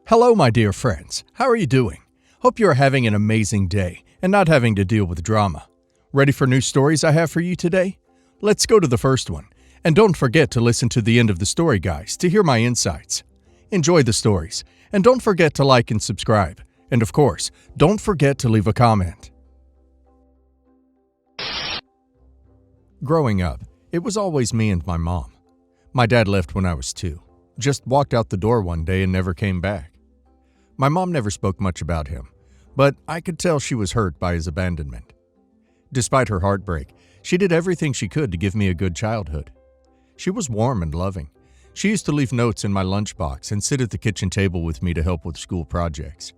Hello, my dear friends. How are you doing? Hope you are having an amazing day and not having to deal with drama. Ready for new stories I have for you today? Let's go to the first one. And don't forget to listen to the end of the story, guys, to hear my insights. Enjoy the stories, and don't forget to like and subscribe. And of course, don't forget to leave a comment. Growing up, it was always me and my mom. My dad left when I was 2. Just walked out the door one day and never came back. My mom never spoke much about him, but I could tell she was hurt by his abandonment. Despite her heartbreak, she did everything she could to give me a good childhood. She was warm and loving. She used to leave notes in my lunchbox and sit at the kitchen table with me to help with school projects.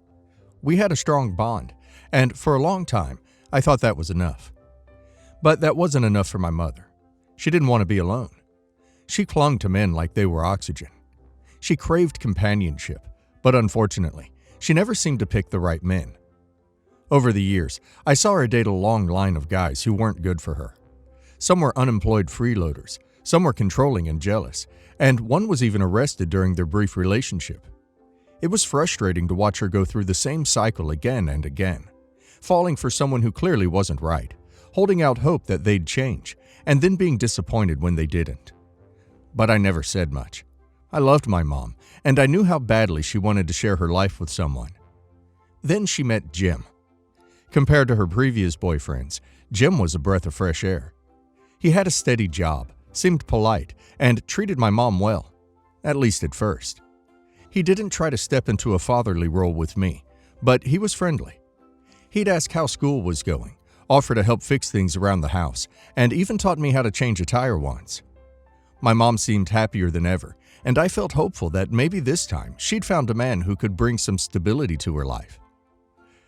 We had a strong bond, and for a long time, I thought that was enough. But that wasn't enough for my mother. She didn't want to be alone. She clung to men like they were oxygen. She craved companionship, but unfortunately, she never seemed to pick the right men. Over the years, I saw her date a long line of guys who weren't good for her. Some were unemployed freeloaders, some were controlling and jealous, and one was even arrested during their brief relationship. It was frustrating to watch her go through the same cycle again and again, falling for someone who clearly wasn't right, holding out hope that they'd change, and then being disappointed when they didn't. But I never said much. I loved my mom, and I knew how badly she wanted to share her life with someone. Then she met Jim. Compared to her previous boyfriends, Jim was a breath of fresh air. He had a steady job, seemed polite, and treated my mom well, at least at first. He didn't try to step into a fatherly role with me, but he was friendly. He'd ask how school was going, offer to help fix things around the house, and even taught me how to change a tire once. My mom seemed happier than ever, and I felt hopeful that maybe this time she'd found a man who could bring some stability to her life.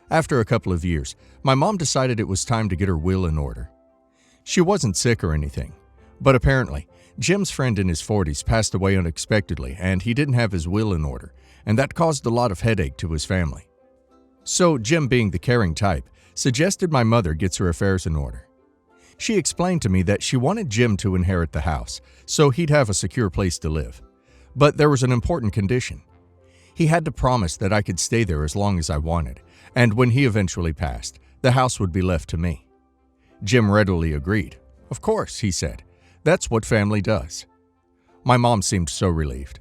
After a couple of years, my mom decided it was time to get her will in order. She wasn't sick or anything, but apparently, Jim's friend in his 40s passed away unexpectedly and he didn't have his will in order, and that caused a lot of headache to his family. So Jim, being the caring type, suggested my mother gets her affairs in order. She explained to me that she wanted Jim to inherit the house, so he'd have a secure place to live. But there was an important condition. He had to promise that I could stay there as long as I wanted, and when he eventually passed, the house would be left to me. Jim readily agreed. Of course, he said. That's what family does. My mom seemed so relieved.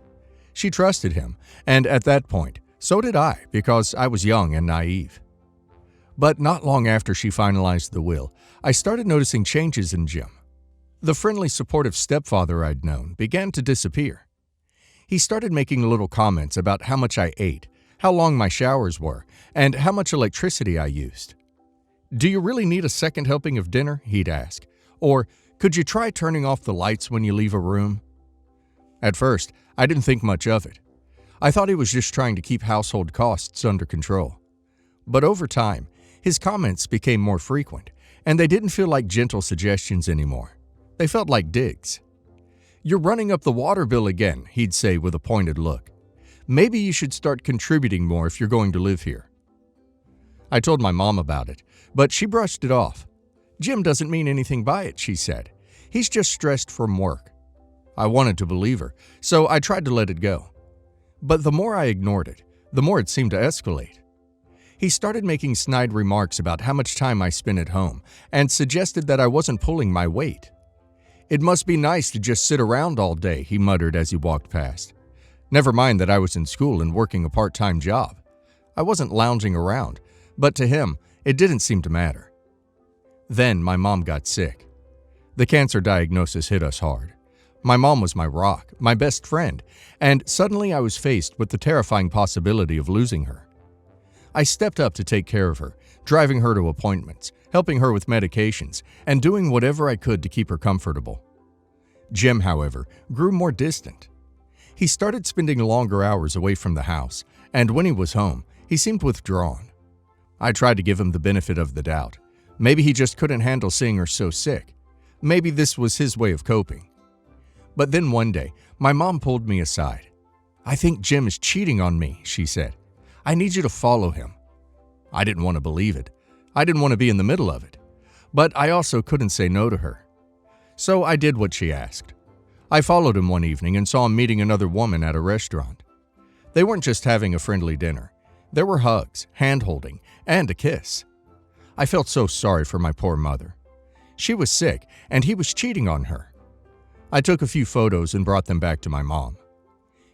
She trusted him, and at that point, so did I, because I was young and naive. But not long after she finalized the will, I started noticing changes in Jim. The friendly, supportive stepfather I'd known began to disappear. He started making little comments about how much I ate, how long my showers were, and how much electricity I used. "Do you really need a second helping of dinner?" he'd ask. Or, "Could you try turning off the lights when you leave a room?" At first, I didn't think much of it. I thought he was just trying to keep household costs under control. But over time, his comments became more frequent, and they didn't feel like gentle suggestions anymore. They felt like digs. "You're running up the water bill again," he'd say with a pointed look. "Maybe you should start contributing more if you're going to live here." I told my mom about it, but she brushed it off. "Jim doesn't mean anything by it," she said. "He's just stressed from work." I wanted to believe her, so I tried to let it go. But the more I ignored it, the more it seemed to escalate. He started making snide remarks about how much time I spent at home and suggested that I wasn't pulling my weight. "It must be nice to just sit around all day," he muttered as he walked past. Never mind that I was in school and working a part-time job. I wasn't lounging around, but to him, it didn't seem to matter. Then my mom got sick. The cancer diagnosis hit us hard. My mom was my rock, my best friend, and suddenly I was faced with the terrifying possibility of losing her. I stepped up to take care of her, driving her to appointments, helping her with medications, and doing whatever I could to keep her comfortable. Jim, however, grew more distant. He started spending longer hours away from the house, and when he was home, he seemed withdrawn. I tried to give him the benefit of the doubt. Maybe he just couldn't handle seeing her so sick. Maybe this was his way of coping. But then one day, my mom pulled me aside. "I think Jim is cheating on me," she said. "I need you to follow him." I didn't want to believe it. I didn't want to be in the middle of it. But I also couldn't say no to her. So I did what she asked. I followed him one evening and saw him meeting another woman at a restaurant. They weren't just having a friendly dinner. There were hugs, hand-holding, and a kiss. I felt so sorry for my poor mother. She was sick, and he was cheating on her. I took a few photos and brought them back to my mom.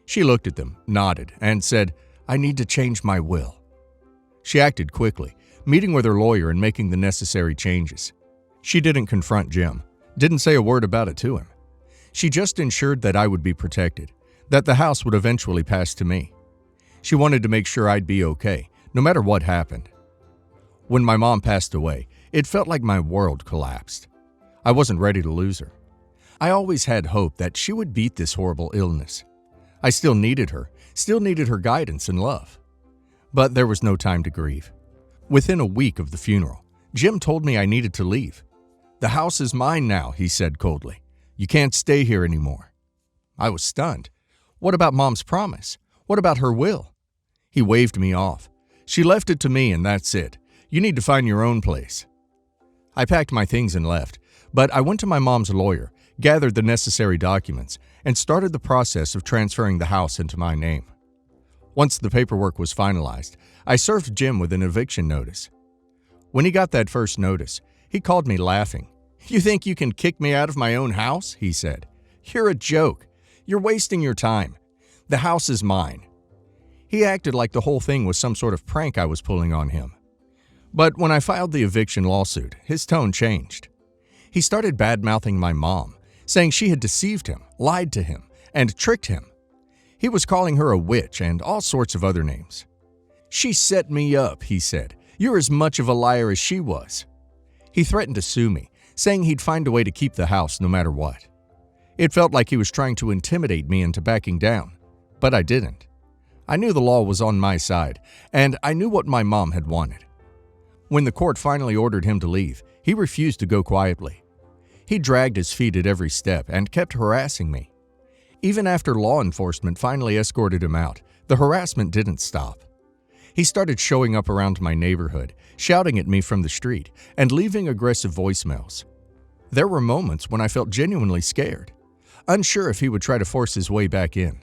She looked at them, nodded, and said, "I need to change my will." She acted quickly, meeting with her lawyer and making the necessary changes. She didn't confront Jim, didn't say a word about it to him. She just ensured that I would be protected, that the house would eventually pass to me. She wanted to make sure I'd be okay, no matter what happened. When my mom passed away, it felt like my world collapsed. I wasn't ready to lose her. I always had hope that she would beat this horrible illness. I still needed her guidance and love. But there was no time to grieve. Within a week of the funeral, Jim told me I needed to leave. "The house is mine now," he said coldly. "You can't stay here anymore." I was stunned. What about Mom's promise? What about her will? He waved me off. "She left it to me and that's it. You need to find your own place." I packed my things and left, but I went to my mom's lawyer, gathered the necessary documents, and started the process of transferring the house into my name. Once the paperwork was finalized, I served Jim with an eviction notice. When he got that first notice, he called me laughing. "You think you can kick me out of my own house?" he said. "You're a joke. You're wasting your time. The house is mine." He acted like the whole thing was some sort of prank I was pulling on him. But when I filed the eviction lawsuit, his tone changed. He started bad-mouthing my mom, saying she had deceived him, lied to him, and tricked him. He was calling her a witch and all sorts of other names. "She set me up," he said. "You're as much of a liar as she was." He threatened to sue me, saying he'd find a way to keep the house no matter what. It felt like he was trying to intimidate me into backing down, but I didn't. I knew the law was on my side, and I knew what my mom had wanted. When the court finally ordered him to leave, he refused to go quietly. He dragged his feet at every step and kept harassing me. Even after law enforcement finally escorted him out, the harassment didn't stop. He started showing up around my neighborhood, shouting at me from the street, and leaving aggressive voicemails. There were moments when I felt genuinely scared, unsure if he would try to force his way back in.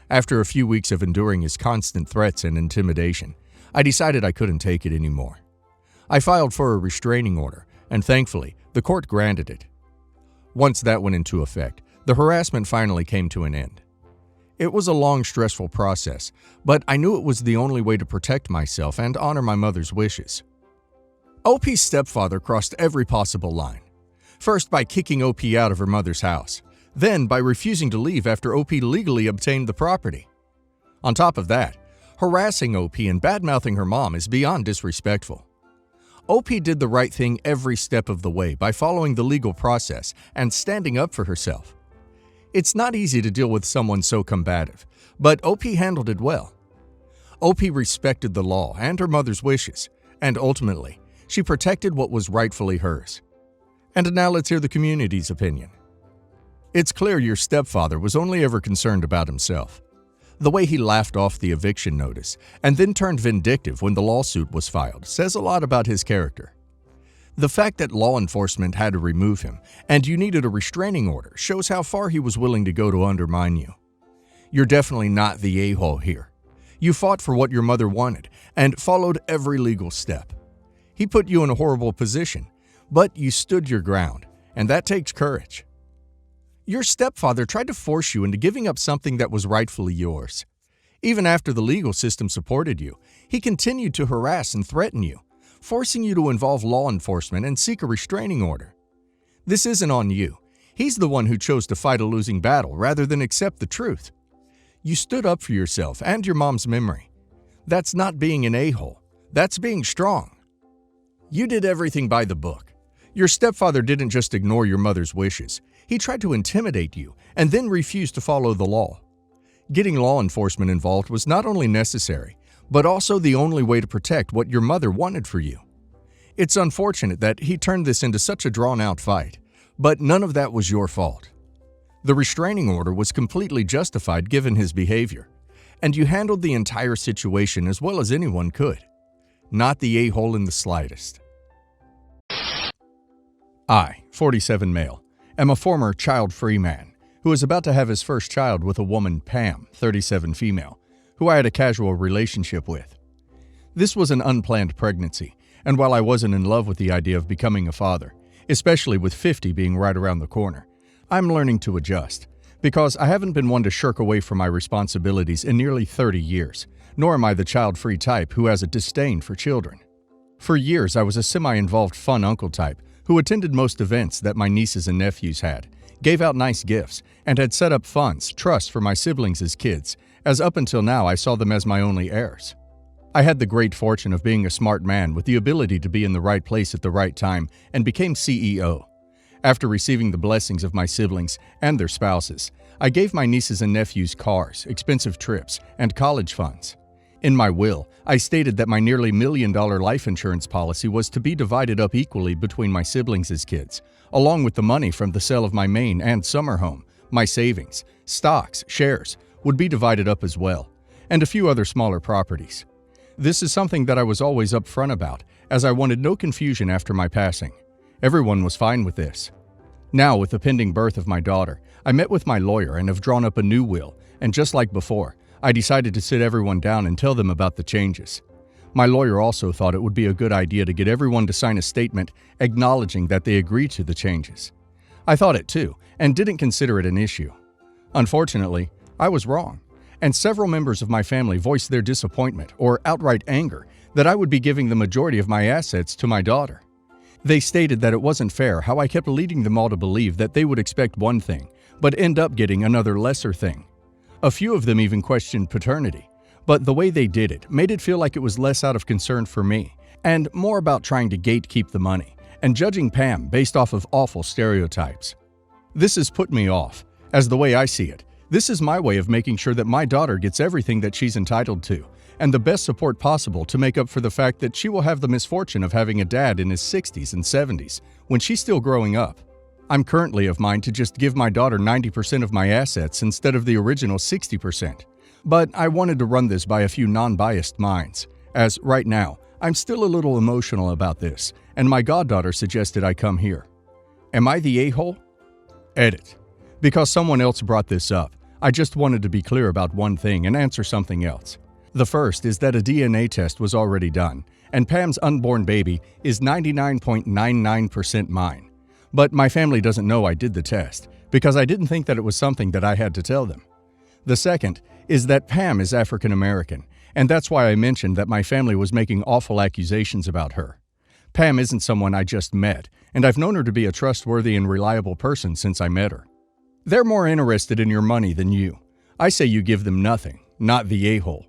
After a few weeks of enduring his constant threats and intimidation, I decided I couldn't take it anymore. I filed for a restraining order, and thankfully, the court granted it. Once that went into effect, the harassment finally came to an end. It was a long, stressful process, but I knew it was the only way to protect myself and honor my mother's wishes. OP's stepfather crossed every possible line. First by kicking OP out of her mother's house, then by refusing to leave after OP legally obtained the property. On top of that, harassing OP and bad-mouthing her mom is beyond disrespectful. OP did the right thing every step of the way by following the legal process and standing up for herself. It's not easy to deal with someone so combative, but OP handled it well. OP respected the law and her mother's wishes, and ultimately, she protected what was rightfully hers. And now let's hear the community's opinion. It's clear your stepfather was only ever concerned about himself. The way he laughed off the eviction notice and then turned vindictive when the lawsuit was filed says a lot about his character. The fact that law enforcement had to remove him and you needed a restraining order shows how far he was willing to go to undermine you. You're definitely not the a-hole here. You fought for what your mother wanted and followed every legal step. He put you in a horrible position, but you stood your ground, and that takes courage. Your stepfather tried to force you into giving up something that was rightfully yours. Even after the legal system supported you, he continued to harass and threaten you, forcing you to involve law enforcement and seek a restraining order. This isn't on you. He's the one who chose to fight a losing battle rather than accept the truth. You stood up for yourself and your mom's memory. That's not being an a-hole. That's being strong. You did everything by the book. Your stepfather didn't just ignore your mother's wishes. He tried to intimidate you and then refused to follow the law. Getting law enforcement involved was not only necessary, but also the only way to protect what your mother wanted for you. It's unfortunate that he turned this into such a drawn-out fight, but none of that was your fault. The restraining order was completely justified given his behavior, and you handled the entire situation as well as anyone could. Not the a-hole in the slightest. I, 47 male, am a former child-free man who is about to have his first child with a woman, Pam, 37 female, who I had a casual relationship with. This was an unplanned pregnancy, and while I wasn't in love with the idea of becoming a father, especially with 50 being right around the corner, I'm learning to adjust, because I haven't been one to shirk away from my responsibilities in nearly 30 years, nor am I the child-free type who has a disdain for children. For years, I was a semi-involved fun uncle type who attended most events that my nieces and nephews had, gave out nice gifts, and had set up funds, trusts for my siblings as kids, as up until now I saw them as my only heirs. I had the great fortune of being a smart man with the ability to be in the right place at the right time and became CEO. After receiving the blessings of my siblings and their spouses, I gave my nieces and nephews cars, expensive trips, and college funds. In my will, I stated that my nearly $1 million life insurance policy was to be divided up equally between my siblings as kids, along with the money from the sale of my main and summer home, my savings, stocks, shares, would be divided up as well, and a few other smaller properties. This is something that I was always upfront about, as I wanted no confusion after my passing. Everyone was fine with this. Now, with the pending birth of my daughter, I met with my lawyer and have drawn up a new will, and just like before, I decided to sit everyone down and tell them about the changes. My lawyer also thought it would be a good idea to get everyone to sign a statement acknowledging that they agree to the changes. I thought it too, and didn't consider it an issue. Unfortunately, I was wrong, and several members of my family voiced their disappointment or outright anger that I would be giving the majority of my assets to my daughter. They stated that it wasn't fair how I kept leading them all to believe that they would expect one thing, but end up getting another lesser thing. A few of them even questioned paternity, but the way they did it made it feel like it was less out of concern for me, and more about trying to gatekeep the money, and judging Pam based off of awful stereotypes. This has put me off, as the way I see it, this is my way of making sure that my daughter gets everything that she's entitled to, and the best support possible to make up for the fact that she will have the misfortune of having a dad in his 60s and 70s when she's still growing up. I'm currently of mind to just give my daughter 90% of my assets instead of the original 60%. But I wanted to run this by a few non-biased minds, as right now, I'm still a little emotional about this, and my goddaughter suggested I come here. Am I the a-hole? Edit. Because someone else brought this up, I just wanted to be clear about one thing and answer something else. The first is that a DNA test was already done, and Pam's unborn baby is 99.99% mine. But my family doesn't know I did the test, because I didn't think that it was something that I had to tell them. The second is that Pam is African American, and that's why I mentioned that my family was making awful accusations about her. Pam isn't someone I just met, and I've known her to be a trustworthy and reliable person since I met her. They're more interested in your money than you. I say you give them nothing, not the a-hole.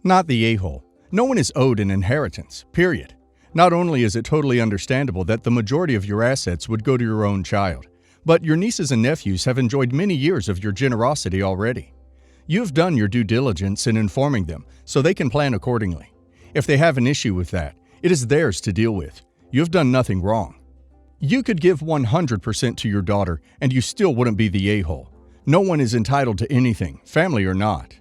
Not the a-hole. No one is owed an inheritance, period. Not only is it totally understandable that the majority of your assets would go to your own child, but your nieces and nephews have enjoyed many years of your generosity already. You've done your due diligence in informing them so they can plan accordingly. If they have an issue with that, it is theirs to deal with. You've done nothing wrong. You could give 100% to your daughter and you still wouldn't be the a-hole. No one is entitled to anything, family or not.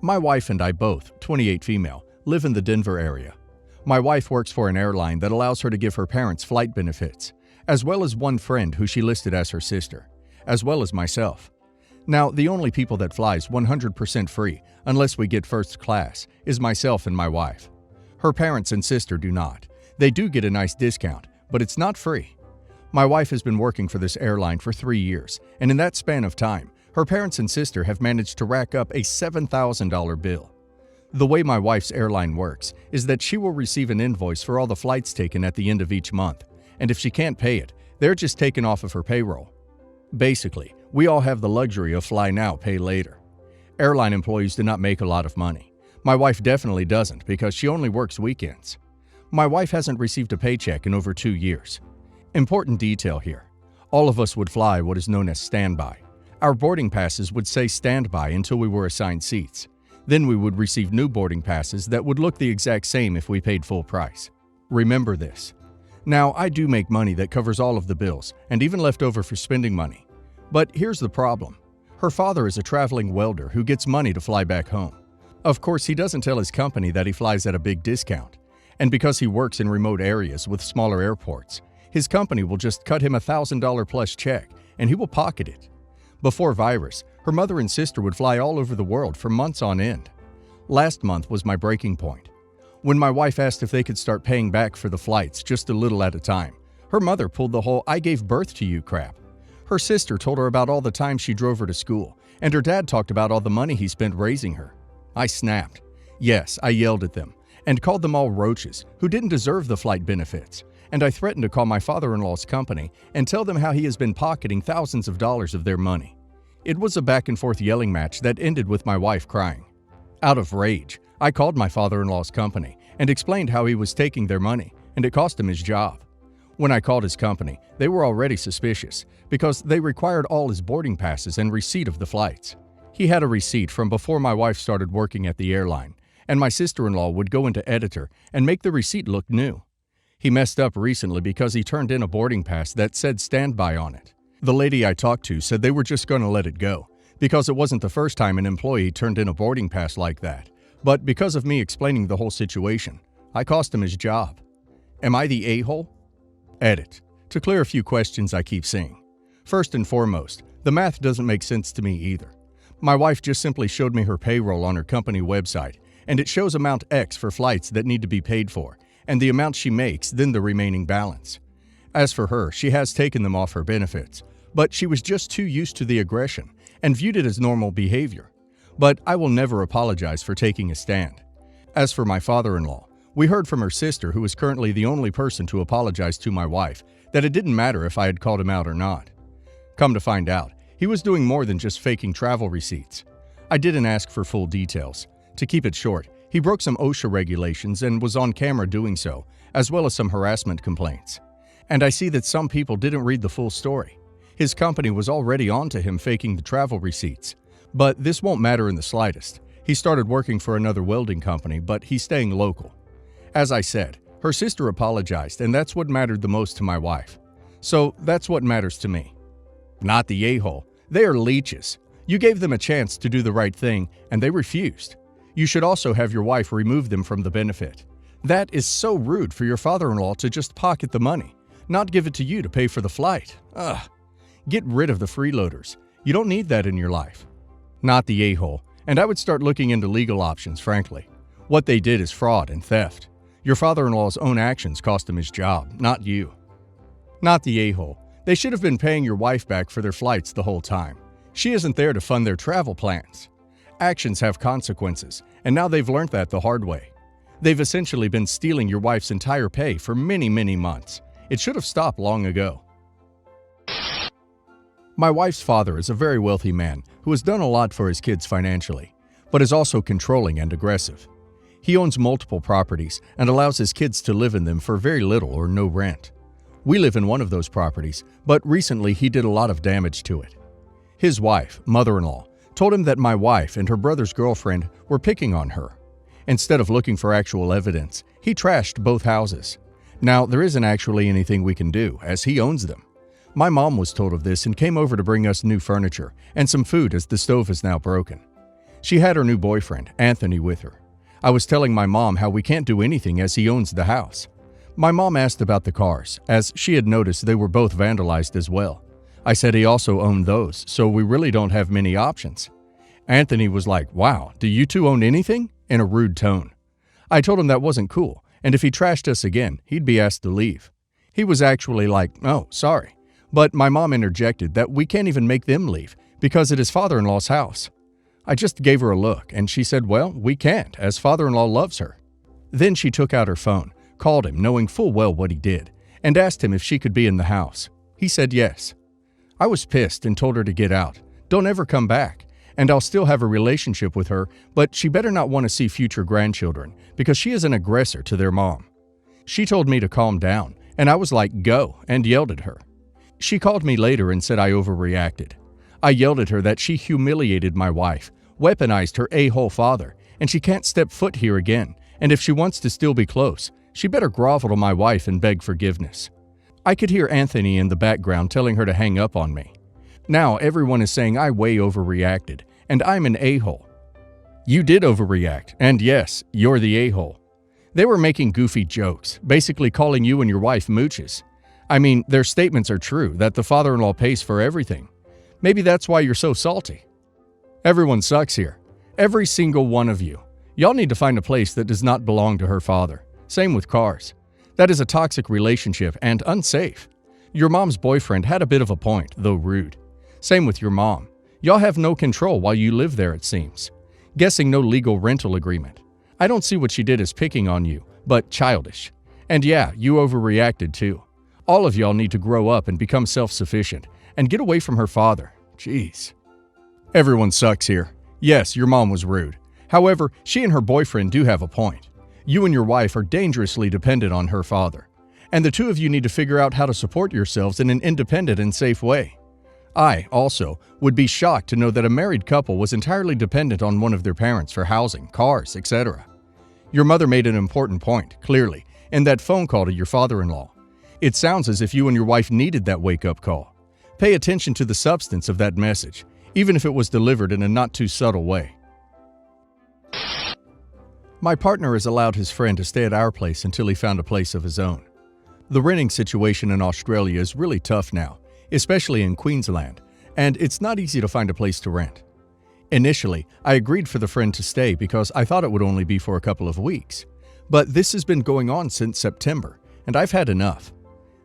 My wife and I both, 28 female, live in the Denver area. My wife works for an airline that allows her to give her parents flight benefits, as well as one friend who she listed as her sister, as well as myself. Now, the only people that flies 100% free, unless we get first class, is myself and my wife. Her parents and sister do not. They do get a nice discount, but it's not free. My wife has been working for this airline for 3 years, and in that span of time, her parents and sister have managed to rack up a $7,000 bill. The way my wife's airline works is that she will receive an invoice for all the flights taken at the end of each month, and if she can't pay it, they're just taken off of her payroll. Basically, we all have the luxury of fly now, pay later. Airline employees do not make a lot of money. My wife definitely doesn't because she only works weekends. My wife hasn't received a paycheck in over 2 years. Important detail here. All of us would fly what is known as standby. Our boarding passes would say standby until we were assigned seats. Then we would receive new boarding passes that would look the exact same if we paid full price. Remember this. Now, I do make money that covers all of the bills and even left over for spending money. But here's the problem. Her father is a traveling welder who gets money to fly back home. Of course, he doesn't tell his company that he flies at a big discount. And because he works in remote areas with smaller airports, his company will just cut him $1,000 plus check and he will pocket it. Before virus, Her mother and sister would fly all over the world for months on end. Last month was my breaking point. When my wife asked if they could start paying back for the flights just a little at a time, her mother pulled the whole "I gave birth to you" crap. Her sister told her about all the time she drove her to school, and her dad talked about all the money he spent raising her. I snapped. Yes, I yelled at them, and called them all roaches who didn't deserve the flight benefits, and I threatened to call my father-in-law's company and tell them how he has been pocketing thousands of dollars of their money. It was a back-and-forth yelling match that ended with my wife crying. Out of rage, I called my father-in-law's company and explained how he was taking their money, and it cost him his job. When I called his company, they were already suspicious because they required all his boarding passes and receipt of the flights. He had a receipt from before my wife started working at the airline, and my sister-in-law would go into editor and make the receipt look new. He messed up recently because he turned in a boarding pass that said standby on it. The lady I talked to said they were just going to let it go because it wasn't the first time an employee turned in a boarding pass like that. But because of me explaining the whole situation, I cost him his job. Am I the a-hole? Edit. To clear a few questions I keep seeing. First and foremost, the math doesn't make sense to me either. My wife just simply showed me her payroll on her company website, and it shows amount X for flights that need to be paid for, and the amount she makes, then the remaining balance. As for her, she has taken them off her benefits, but she was just too used to the aggression and viewed it as normal behavior. But I will never apologize for taking a stand. As for my father-in-law, we heard from her sister, who is currently the only person to apologize to my wife, that it didn't matter if I had called him out or not. Come to find out, he was doing more than just faking travel receipts. I didn't ask for full details. To keep it short, he broke some OSHA regulations and was on camera doing so, as well as some harassment complaints. And I see that some people didn't read the full story. His company was already on to him faking the travel receipts. But this won't matter in the slightest. He started working for another welding company, but he's staying local. As I said, her sister apologized, and that's what mattered the most to my wife. So that's what matters to me. Not the a-hole. They are leeches. You gave them a chance to do the right thing, and they refused. You should also have your wife remove them from the benefit. That is so rude for your father-in-law to just pocket the money, not give it to you to pay for the flight. Ugh. Get rid of the freeloaders. You don't need that in your life. Not the a-hole, and I would start looking into legal options, frankly. What they did is fraud and theft. Your father-in-law's own actions cost him his job, not you. Not the a-hole. They should have been paying your wife back for their flights the whole time. She isn't there to fund their travel plans. Actions have consequences, and now they've learned that the hard way. They've essentially been stealing your wife's entire pay for many, many months. It should have stopped long ago. My wife's father is a very wealthy man who has done a lot for his kids financially, but is also controlling and aggressive. He owns multiple properties and allows his kids to live in them for very little or no rent. We live in one of those properties, but recently he did a lot of damage to it. His wife, mother-in-law, told him that my wife and her brother's girlfriend were picking on her. Instead of looking for actual evidence, he trashed both houses. Now, there isn't actually anything we can do, as he owns them. My mom was told of this and came over to bring us new furniture and some food, as the stove is now broken. She had her new boyfriend, Anthony, with her. I was telling my mom how we can't do anything as he owns the house. My mom asked about the cars, as she had noticed they were both vandalized as well. I said he also owned those, so we really don't have many options. Anthony was like, "Wow, do you two own anything?" in a rude tone. I told him that wasn't cool, and if he trashed us again, he'd be asked to leave. He was actually like, "Oh, sorry." But my mom interjected that we can't even make them leave because it is father-in-law's house. I just gave her a look, and she said, "Well, we can't, as father-in-law loves her." Then she took out her phone, called him, knowing full well what he did, and asked him if she could be in the house. He said yes. I was pissed and told her to get out. Don't ever come back, and I'll still have a relationship with her, but she better not want to see future grandchildren, because she is an aggressor to their mom. She told me to calm down, and I was like, "Go," and yelled at her. She called me later and said I overreacted. I yelled at her that she humiliated my wife, weaponized her a-hole father, and she can't step foot here again, and if she wants to still be close, she better grovel to my wife and beg forgiveness. I could hear Anthony in the background telling her to hang up on me. Now everyone is saying I way overreacted, and I'm an a-hole. You did overreact, and yes, you're the a-hole. They were making goofy jokes, basically calling you and your wife mooches. I mean, their statements are true, that the father-in-law pays for everything. Maybe that's why you're so salty. Everyone sucks here. Every single one of you. Y'all need to find a place that does not belong to her father. Same with cars. That is a toxic relationship and unsafe. Your mom's boyfriend had a bit of a point, though rude. Same with your mom. Y'all have no control while you live there, it seems. Guessing no legal rental agreement. I don't see what she did as picking on you, but childish. And yeah, you overreacted too. All of y'all need to grow up and become self-sufficient and get away from her father. Jeez. Everyone sucks here. Yes, your mom was rude. However, she and her boyfriend do have a point. You and your wife are dangerously dependent on her father. And the two of you need to figure out how to support yourselves in an independent and safe way. I, also, would be shocked to know that a married couple was entirely dependent on one of their parents for housing, cars, etc. Your mother made an important point, clearly, in that phone call to your father-in-law. It sounds as if you and your wife needed that wake-up call. Pay attention to the substance of that message, even if it was delivered in a not-too-subtle way. My partner has allowed his friend to stay at our place until he found a place of his own. The renting situation in Australia is really tough now, especially in Queensland, and it's not easy to find a place to rent. Initially, I agreed for the friend to stay because I thought it would only be for a couple of weeks. But this has been going on since September, and I've had enough.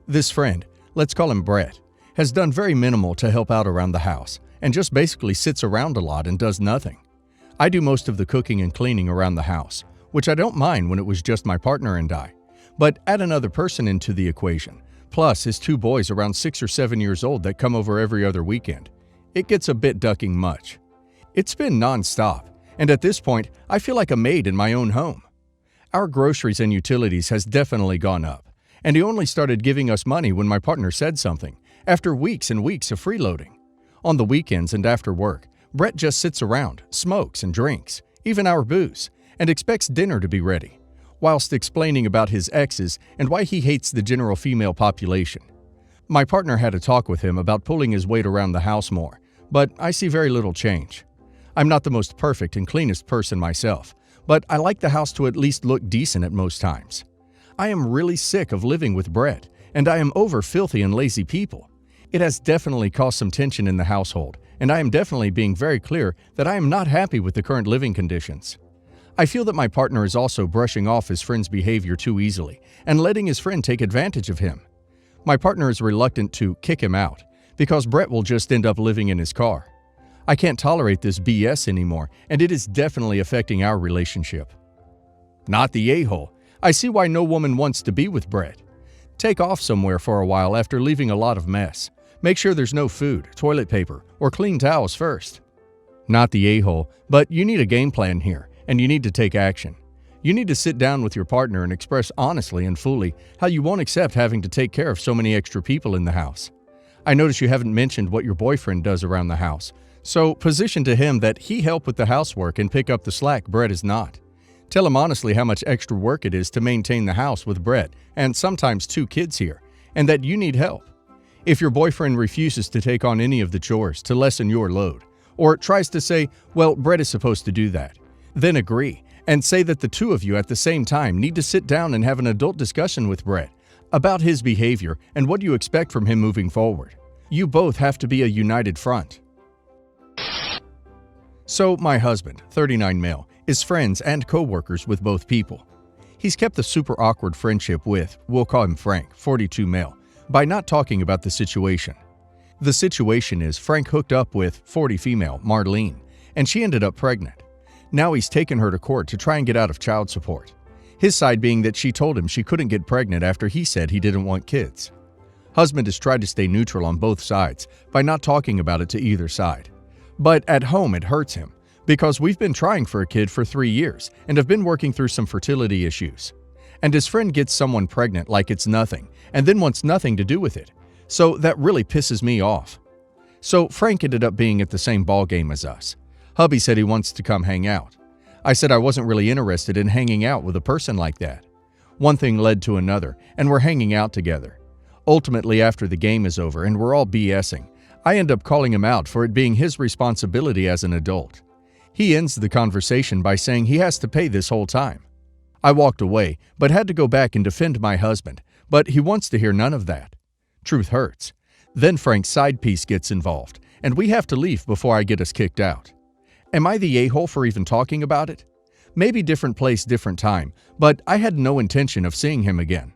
This friend, let's call him Brett, has done very minimal to help out around the house, and just basically sits around a lot and does nothing. I do most of the cooking and cleaning around the house, which I don't mind when it was just my partner and I. But add another person into the equation, plus his two boys around 6 or 7 years old that come over every other weekend. It gets a bit ducking much. It's been non-stop, and at this point, I feel like a maid in my own home. Our groceries and utilities has definitely gone up, and he only started giving us money when my partner said something, after weeks and weeks of freeloading. On the weekends and after work, Brett just sits around, smokes and drinks, even our booze, and expects dinner to be ready, whilst explaining about his exes and why he hates the general female population. My partner had a talk with him about pulling his weight around the house more, but I see very little change. I'm not the most perfect and cleanest person myself, but I like the house to at least look decent at most times. I am really sick of living with Brett, and I am over filthy and lazy people. It has definitely caused some tension in the household, and I am definitely being very clear that I am not happy with the current living conditions. I feel that my partner is also brushing off his friend's behavior too easily and letting his friend take advantage of him. My partner is reluctant to kick him out because Brett will just end up living in his car. I can't tolerate this BS anymore, and it is definitely affecting our relationship. Not the a-hole. I see why no woman wants to be with Brett. Take off somewhere for a while after leaving a lot of mess. Make sure there's no food, toilet paper, or clean towels first. Not the a-hole, but you need a game plan here, and you need to take action. You need to sit down with your partner and express honestly and fully how you won't accept having to take care of so many extra people in the house. I notice you haven't mentioned what your boyfriend does around the house, so position to him that he help with the housework and pick up the slack Brett is not. Tell him honestly how much extra work it is to maintain the house with Brett and sometimes 2 kids here, and that you need help. If your boyfriend refuses to take on any of the chores to lessen your load, or tries to say, well, Brett is supposed to do that, then agree and say that the two of you at the same time need to sit down and have an adult discussion with Brett about his behavior and what you expect from him moving forward. You both have to be a united front. So my husband, 39 male, is friends and co-workers with both people. He's kept the super awkward friendship with, we'll call him Frank, 42 male, by not talking about the situation. The situation is Frank hooked up with 40 female, Marlene, and she ended up pregnant. Now he's taken her to court to try and get out of child support. His side being that she told him she couldn't get pregnant after he said he didn't want kids. Husband has tried to stay neutral on both sides by not talking about it to either side. But at home it hurts him, because we've been trying for a kid for 3 years and have been working through some fertility issues. And his friend gets someone pregnant like it's nothing, and then wants nothing to do with it. So that really pisses me off. So Frank ended up being at the same ball game as us. Hubby said he wants to come hang out. I said I wasn't really interested in hanging out with a person like that. One thing led to another, and we're hanging out together. Ultimately, after the game is over and we're all BSing, I end up calling him out for it being his responsibility as an adult. He ends the conversation by saying he has to pay this whole time. I walked away, but had to go back and defend my husband, but he wants to hear none of that. Truth hurts. Then Frank's side piece gets involved, and we have to leave before I get us kicked out. Am I the a-hole for even talking about it? Maybe different place, different time, but I had no intention of seeing him again.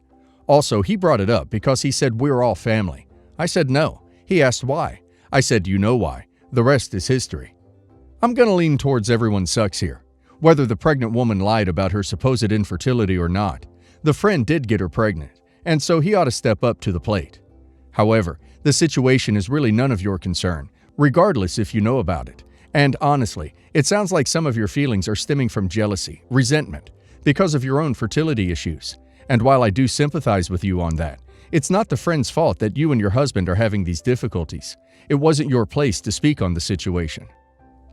Also, he brought it up because he said we're all family. I said no. He asked why. I said you know why. The rest is history. I'm gonna lean towards everyone sucks here. Whether the pregnant woman lied about her supposed infertility or not, the friend did get her pregnant, and so he ought to step up to the plate. However, the situation is really none of your concern, regardless if you know about it. And honestly, it sounds like some of your feelings are stemming from jealousy, resentment, because of your own fertility issues. And while I do sympathize with you on that, it's not the friend's fault that you and your husband are having these difficulties. It wasn't your place to speak on the situation.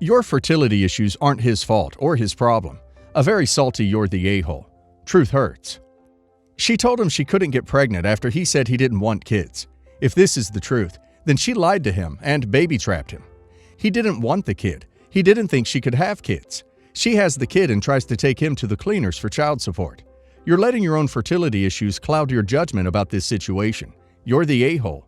Your fertility issues aren't his fault or his problem. A very salty you're the a-hole. Truth hurts. She told him she couldn't get pregnant after he said he didn't want kids. If this is the truth, then she lied to him and baby-trapped him. He didn't want the kid. He didn't think she could have kids. She has the kid and tries to take him to the cleaners for child support. You're letting your own fertility issues cloud your judgment about this situation. You're the a-hole.